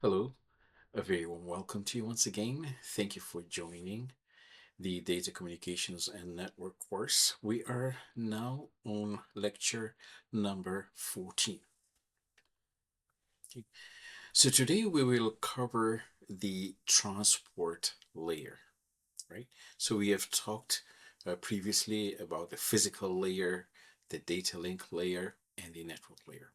Hello, a very warm welcome to you once again. Thank you for joining the Data Communications and Network course. We are now on lecture number 14. Okay. So today we will cover the transport layer, right? So we have talked previously about the physical layer, the data link layer, and the network layer.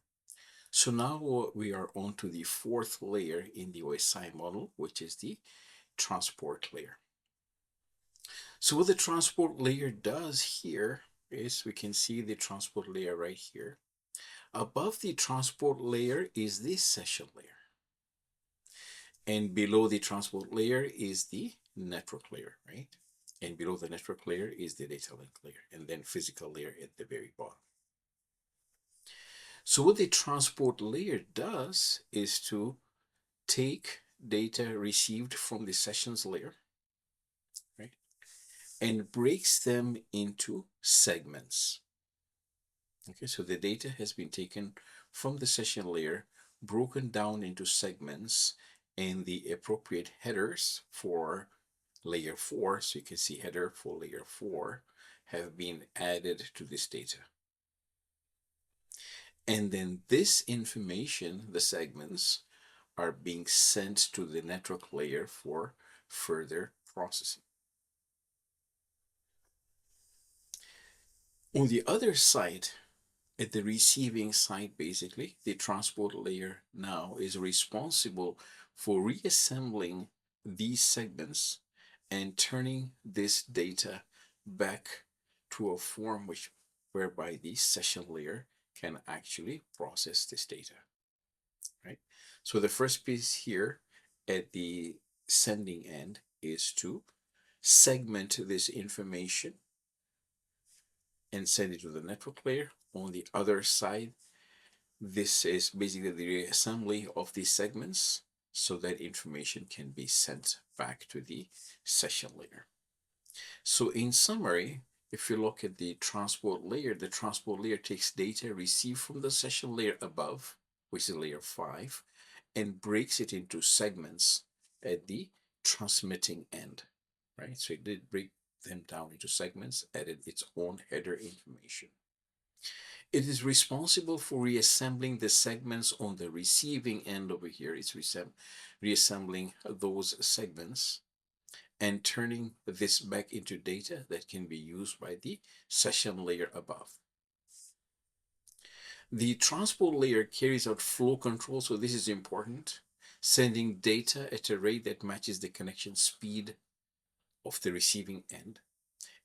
So now we are on to the fourth layer in the OSI model, which is the transport layer. So what the transport layer does here is we can see the transport layer right here. Above the transport layer is the session layer. And below the transport layer is the network layer, right? And below the network layer is the data link layer, and then physical layer at the very bottom. So what the transport layer does is to take data received from the sessions layer, right, and breaks them into segments. Okay, so the data has been taken from the session layer, broken down into segments, and the appropriate headers for layer 4, so you can see header for layer 4, have been added to this data. And then this information, the segments, are being sent to the network layer for further processing. On the other side, at the receiving side, basically, the transport layer now is responsible for reassembling these segments and turning this data back to a form whereby the session layer can actually process this data, right? So the first piece here at the sending end is to segment this information and send it to the network layer. On the other side, this is basically the reassembly of these segments so that information can be sent back to the session layer. So in summary, if you look at the transport layer takes data received from the session layer above, which is layer 5, and breaks it into segments at the transmitting end, right? So it did break them down into segments, added its own header information. It is responsible for reassembling the segments on the receiving end over here. It's reassembling those segments and turning this back into data that can be used by the session layer above. The transport layer carries out flow control, so this is important, sending data at a rate that matches the connection speed of the receiving end.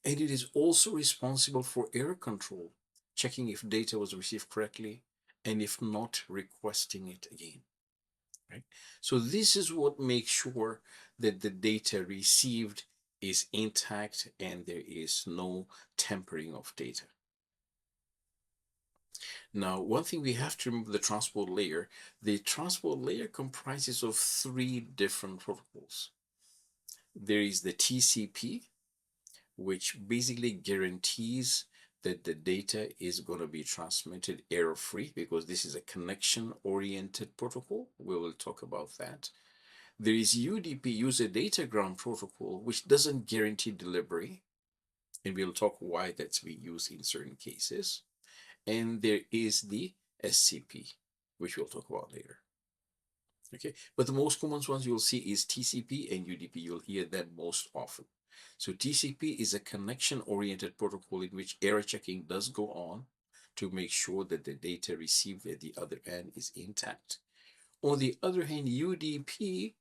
And it is also responsible for error control, checking if data was received correctly, and if not, requesting it again, right? So this is what makes sure that the data received is intact and there is no tampering of data. Now, one thing we have to remember, the transport layer comprises of 3 different protocols. There is the TCP, which basically guarantees that the data is going to be transmitted error-free, because this is a connection-oriented protocol. We will talk about that. There is UDP, User Datagram Protocol, which doesn't guarantee delivery, and we'll talk why that's being used in certain cases. And there is the SCP, which we'll talk about later. Okay, but the most common ones you'll see is TCP and UDP. You'll hear them most often. So TCP is a connection-oriented protocol in which error checking does go on to make sure that the data received at the other end is intact. On the other hand, UDP,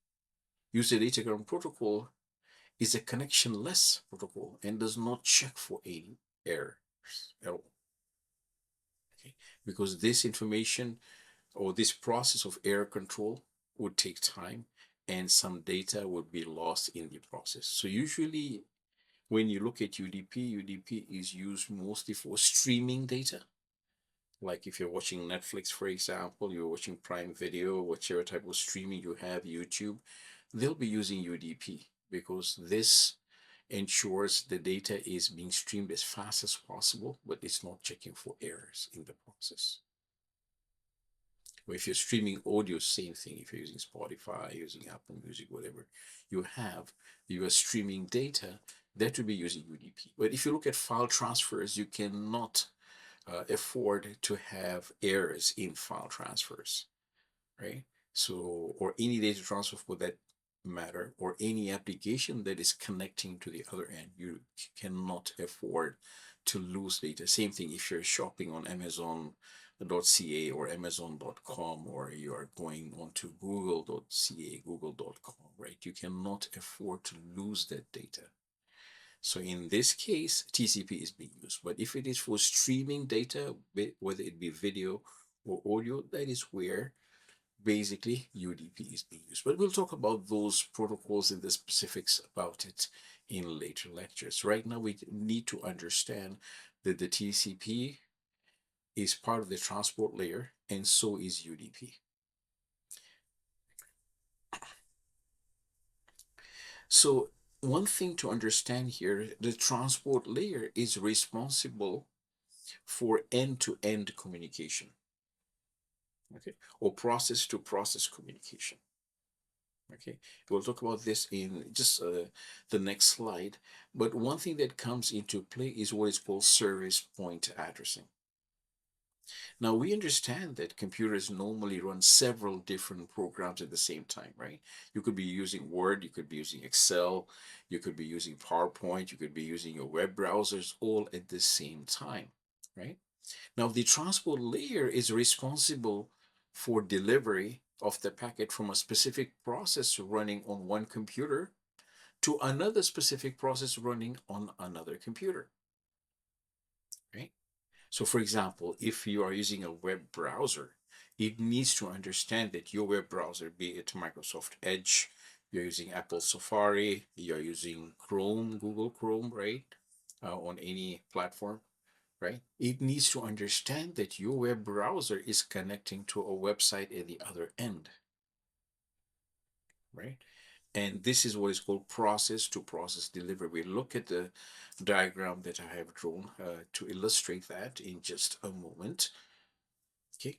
User Datagram Protocol, is a connectionless protocol and does not check for any errors at all. Okay, because this information or this process of error control would take time and some data would be lost in the process. So usually when you look at UDP is used mostly for streaming data. Like if you're watching Netflix, for example, you're watching Prime Video, whichever type of streaming you have, YouTube, they'll be using UDP because this ensures the data is being streamed as fast as possible, but it's not checking for errors in the process. Or if you're streaming audio, same thing. If you're using Spotify, using Apple Music, whatever you are streaming data, that would be using UDP. But if you look at file transfers, you cannot afford to have errors in file transfers, right? So, or any data transfer for that matter, or any application that is connecting to the other end, you cannot afford to lose data. Same thing if you're shopping on Amazon.ca or Amazon.com, or you are going onto Google.ca, Google.com, right? You cannot afford to lose that data. So in this case, TCP is being used. But if it is for streaming data, whether it be video or audio, that is where basically UDP is being used. But we'll talk about those protocols and the specifics about it in later lectures. Right now, we need to understand that the TCP is part of the transport layer, and so is UDP. So one thing to understand here, the transport layer is responsible for end-to-end communication, okay, or process-to-process communication. Okay, we'll talk about this in just the next slide. But one thing that comes into play is what is called service point addressing. Now, we understand that computers normally run several different programs at the same time, right? You could be using Word, you could be using Excel, you could be using PowerPoint, you could be using your web browsers all at the same time, right? Now, the transport layer is responsible for delivery of the packet from a specific process running on one computer to another specific process running on another computer, right? So for example, if you are using a web browser, it needs to understand that your web browser, be it Microsoft Edge, you're using Apple Safari, you're using Chrome, Google Chrome, right? On any platform, right? It needs to understand that your web browser is connecting to a website at the other end, right? And this is what is called process-to-process delivery. We look at the diagram that I have drawn to illustrate that in just a moment. Okay.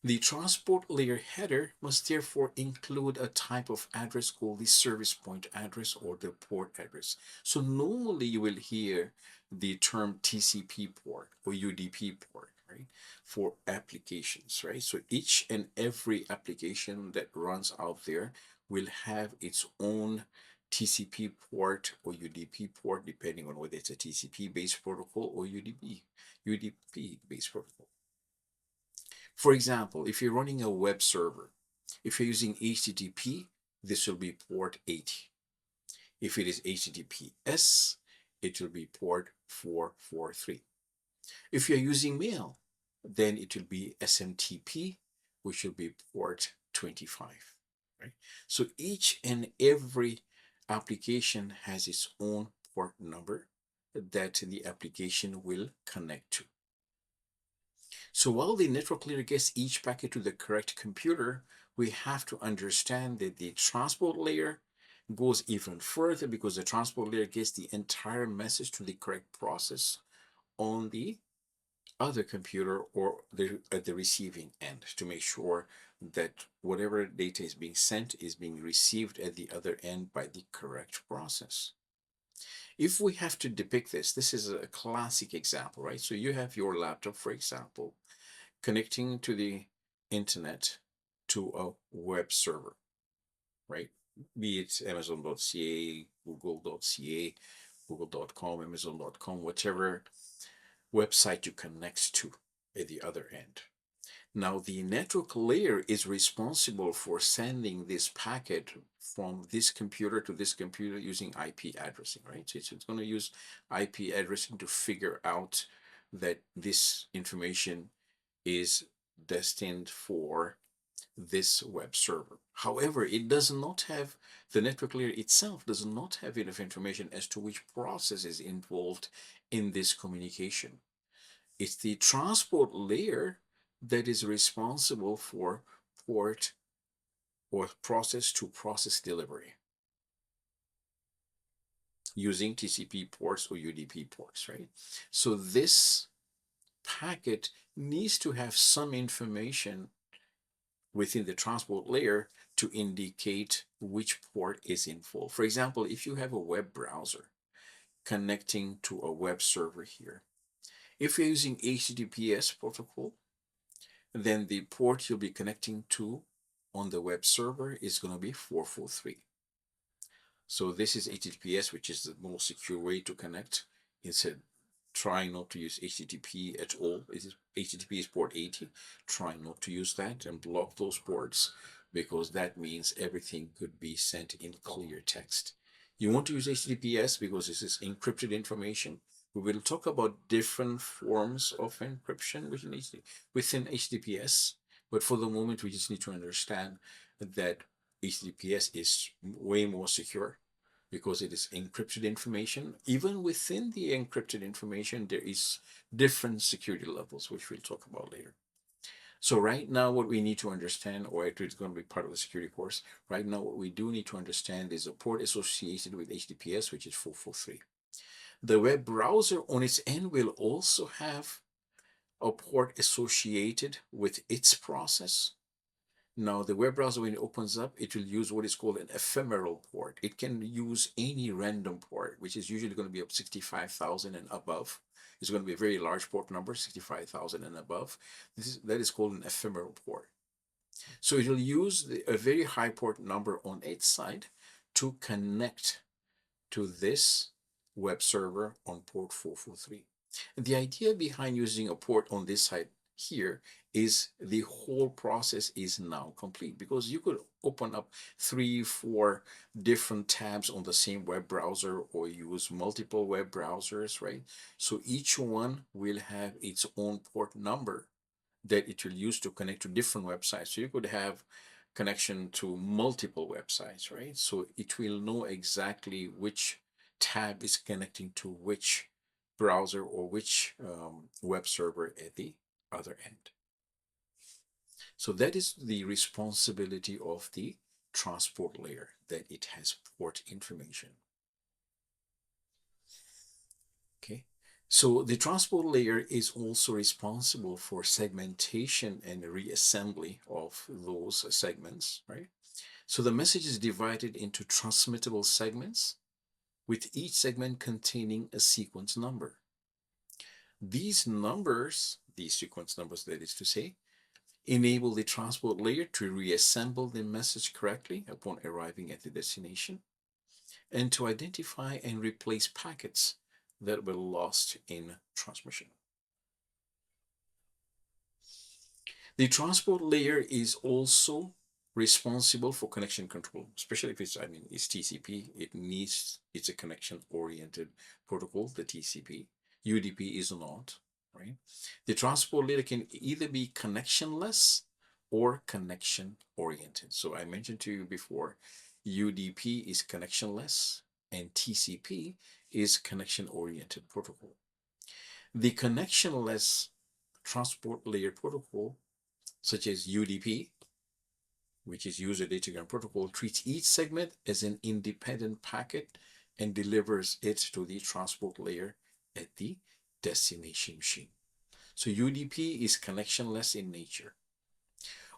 The transport layer header must therefore include a type of address called the service point address or the port address. So normally you will hear the term TCP port or UDP port, right, for applications, right? So each and every application that runs out there will have its own TCP port or UDP port, depending on whether it's a TCP-based protocol or UDP-based protocol. For example, if you're running a web server, if you're using HTTP, this will be port 80. If it is HTTPS, it will be port 443. If you're using mail, then it will be SMTP, which will be port 25. Right? So each and every application has its own port number that the application will connect to. So while the network layer gets each packet to the correct computer, we have to understand that the transport layer goes even further because the transport layer gets the entire message to the correct process on the other computer or at the receiving end to make sure that whatever data is being sent is being received at the other end by the correct process. If we have to depict this, this is a classic example, right? So you have your laptop, for example, connecting to the internet to a web server, right? Be it Amazon.ca, Google.ca, Google.com, Amazon.com, whichever website you connect to at the other end. Now, the network layer is responsible for sending this packet from this computer to this computer using IP addressing, right? So it's going to use IP addressing to figure out that this information is destined for this web server. However, it does not have, the network layer itself does not have enough information as to which process is involved in this communication. It's the transport layer that is responsible for port or process-to-process delivery using TCP ports or UDP ports, right? So this packet needs to have some information within the transport layer to indicate which port is in full. For example, if you have a web browser connecting to a web server here, if you're using HTTPS protocol, then the port you'll be connecting to on the web server is going to be 443. So this is HTTPS, which is the most secure way to connect. Instead, try not to use HTTP at all. HTTP is port 80. Try not to use that and block those ports, because that means everything could be sent in clear text. You want to use HTTPS because this is encrypted information. We will talk about different forms of encryption within HTTPS, but for the moment, we just need to understand that HTTPS is way more secure because it is encrypted information. Even within the encrypted information, there is different security levels, which we'll talk about later. So right now, what we need to understand, or actually it's going to be part of the security course, right now what we do need to understand is a port associated with HTTPS, which is 443. The web browser on its end will also have a port associated with its process. Now, the web browser, when it opens up, it will use what is called an ephemeral port. It can use any random port, which is usually going to be up 65,000 and above. It's going to be a very large port number, 65,000 and above. That is called an ephemeral port. So it will use a very high port number on its side to connect to this web server on port 443. And the idea behind using a port on this side here is the whole process is now complete, because you could open up 3-4 different tabs on the same web browser or use multiple web browsers, right? So each one will have its own port number that it will use to connect to different websites. So you could have connection to multiple websites, right? So it will know exactly which tab is connecting to which browser or which web server at the other end. So that is the responsibility of the transport layer, that it has port information. Okay, so the transport layer is also responsible for segmentation and reassembly of those segments, right? So the message is divided into transmittable segments, with each segment containing a sequence number. These numbers, these sequence numbers that is to say, enable the transport layer to reassemble the message correctly upon arriving at the destination, and to identify and replace packets that were lost in transmission. The transport layer is also responsible for connection control, especially if it's TCP. It's a connection-oriented protocol, the TCP. UDP is not, right? The transport layer can either be connectionless or connection-oriented. So I mentioned to you before, UDP is connectionless and TCP is connection-oriented protocol. The connectionless transport layer protocol, such as UDP, which is User Datagram Protocol, treats each segment as an independent packet and delivers it to the transport layer at the destination machine. So UDP is connectionless in nature.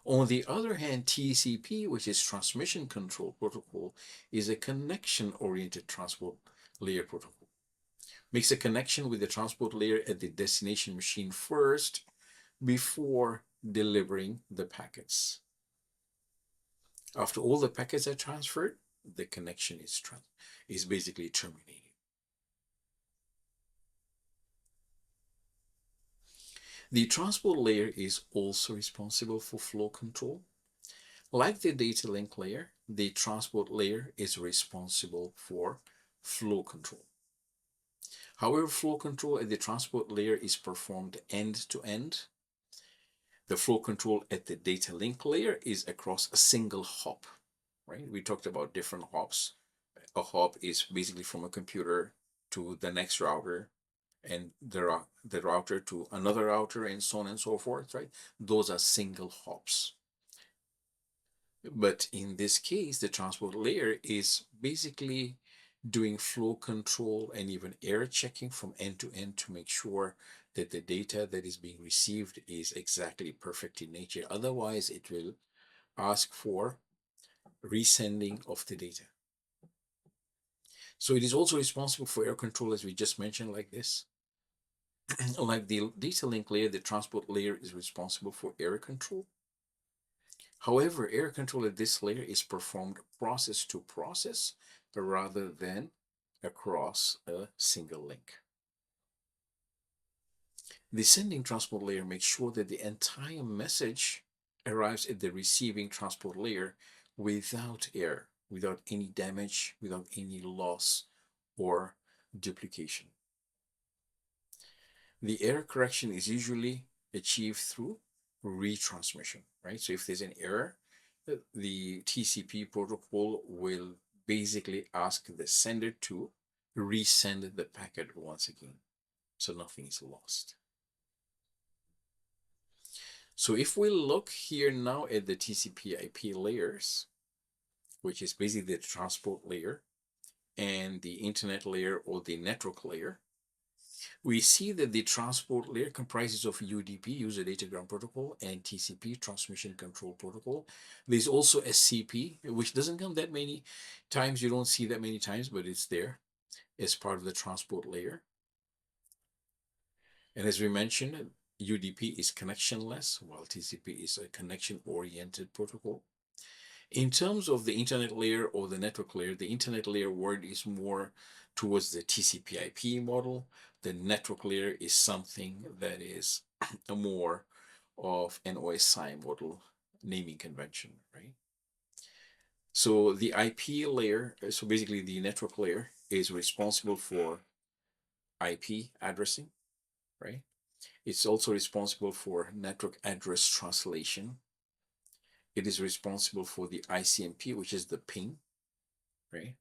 On the other hand, TCP, which is Transmission Control Protocol, is a connection-oriented transport layer protocol. Makes a connection with the transport layer at the destination machine first before delivering the packets. After all the packets are transferred, the connection is basically terminated. The transport layer is also responsible for flow control. Like the data link layer, the transport layer is responsible for flow control. However, flow control at the transport layer is performed end-to-end. The flow control at the data link layer is across a single hop, right? We talked about different hops. A hop is basically from a computer to the next router, and the router to another router, and so on and so forth, right? Those are single hops. But in this case, the transport layer is basically doing flow control and even error checking from end to end to make sure that the data that is being received is exactly perfect in nature. Otherwise, it will ask for resending of the data. So it is also responsible for error control, as we just mentioned, like this. Like the data link layer, the transport layer is responsible for error control. However, error control at this layer is performed process to process rather than across a single link. The sending transport layer makes sure that the entire message arrives at the receiving transport layer without error, without any damage, without any loss or duplication. The error correction is usually achieved through retransmission, right? So if there's an error, the TCP protocol will basically ask the sender to resend the packet once again, so nothing is lost. So if we look here now at the TCP IP layers, which is basically the transport layer and the internet layer or the network layer, we see that the transport layer comprises of UDP, user datagram protocol, and TCP, transmission control protocol. There's also SCP, which doesn't come that many times. You don't see that many times, but it's there as part of the transport layer. And as we mentioned, UDP is connectionless, while TCP is a connection-oriented protocol. In terms of the internet layer or the network layer, the internet layer word is more towards the TCP IP model. The network layer is something that is more of an OSI model naming convention, right? So the IP layer, so basically the network layer is responsible for IP addressing, right? It's also responsible for network address translation. It is responsible for the ICMP, which is the ping, right?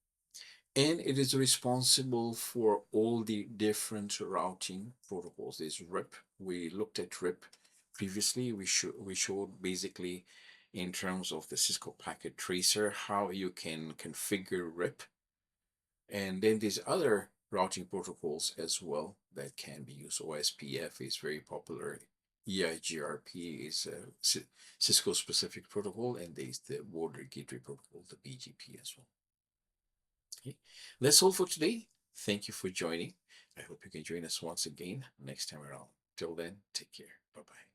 And it is responsible for all the different routing protocols. There's RIP. We looked at RIP previously. We showed basically in terms of the Cisco packet tracer how you can configure RIP. And then there's other routing protocols as well that can be used. OSPF is very popular. EIGRP is a Cisco specific protocol, and there's the border gateway protocol, the BGP as well. Okay. That's all for today. Thank you for joining. I hope you can join us once again next time around. Till then, take care. Bye bye.